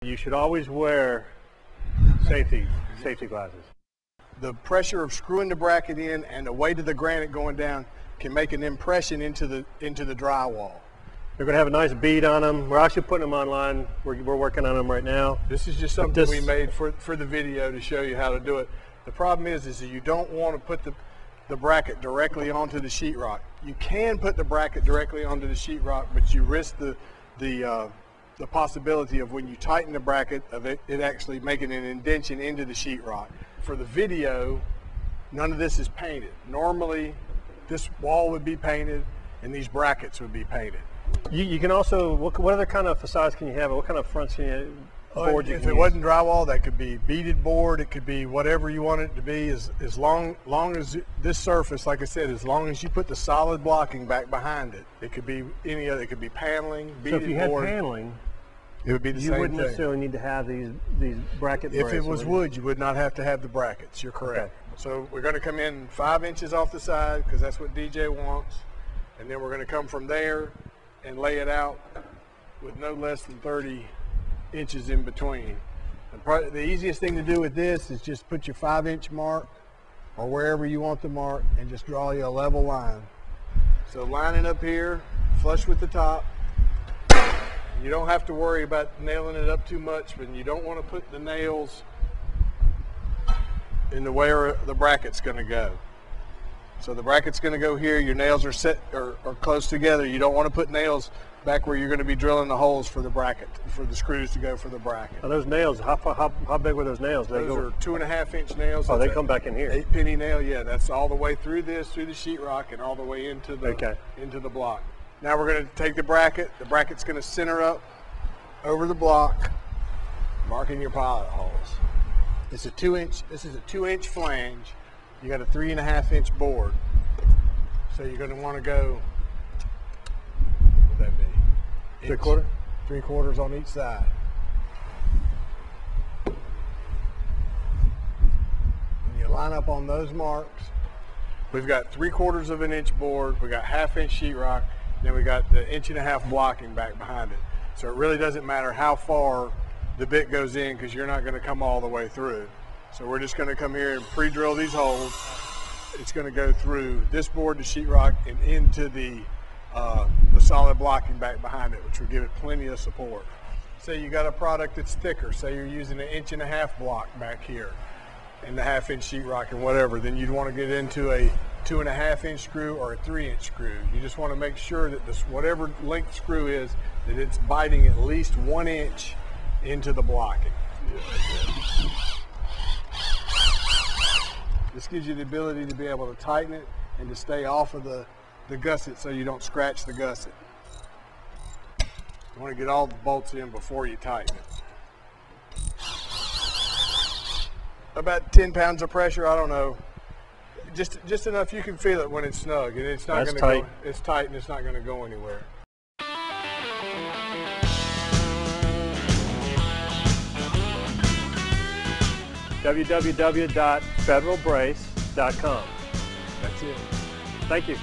You should always wear safety glasses. The pressure of screwing the bracket in and the weight of the granite going down can make an impression into the drywall. They're going to have a nice bead on them. We're actually putting them online. We're working on them right now. This is just something we made for the video to show you how to do it. The problem is that you don't want to put the bracket directly onto the sheetrock. You can put the bracket directly onto the sheetrock, but you risk the possibility of when you tighten the bracket of it actually making an indentation into the sheetrock. For the video, none of this is painted. Normally, this wall would be painted and these brackets would be painted. You can also, what other kind of facades can you have? What kind of fronts can you, boards you can use? If it wasn't drywall, that could be beaded board. It could be whatever you want it to be. As long as this surface, like I said, as long as you put the solid blocking back behind it, it could be any other. It could be paneling, beaded board. So if you had paneling, it would be the same thing. You wouldn't necessarily need to have these bracket braces. If it was wood, you would not have to have the brackets. You're correct. Okay. So we're going to come in 5 inches off the side because that's what DJ wants, and then we're going to come from there and lay it out with no less than 30 inches in between. And probably the easiest thing to do with this is just put your 5-inch mark or wherever you want the mark and just draw you a level line. So line it up here, flush with the top. You don't have to worry about nailing it up too much, but you don't want to put the nails in the way the bracket's going to go. So the bracket's going to go here, your nails are set or close together. You don't want to put nails back where you're going to be drilling the holes for the bracket, for the screws to go for the bracket. Now those nails, how big were those nails? Those are 2.5-inch nails. Oh, they come back in here. 8-penny nail, yeah. That's all the way through this, through the sheetrock, and all the way into the block. Now we're going to take the bracket. The bracket's going to center up over the block, marking your pilot holes. This is a 2-inch flange. You got a 3.5-inch board. So you're going to want to go, what would that be? 3/4? 3/4 on each side. When you line up on those marks, we've got 3/4 of an inch board, we got 1/2-inch sheetrock, then we got the 1.5 inch blocking back behind it. So it really doesn't matter how far the bit goes in because you're not going to come all the way through. So we're just going to come here and pre-drill these holes. It's going to go through this board, the sheetrock, and into the solid blocking back behind it, which will give it plenty of support. Say you got a product that's thicker, say you're using an 1.5 inch block back here and the 1/2-inch sheetrock and whatever, then you'd want to get into a 2.5-inch screw or a 3-inch screw. You just want to make sure that this, whatever length screw is, that it's biting at least 1 inch into the blocking. This gives you the ability to be able to tighten it and to stay off of the gusset so you don't scratch the gusset. You want to get all the bolts in before you tighten it. About 10 pounds of pressure, I don't know. Just enough you can feel it when it's snug, and it's not going to go. It's tight and it's not going to go anywhere. www.federalbrace.com. That's it. Thank you.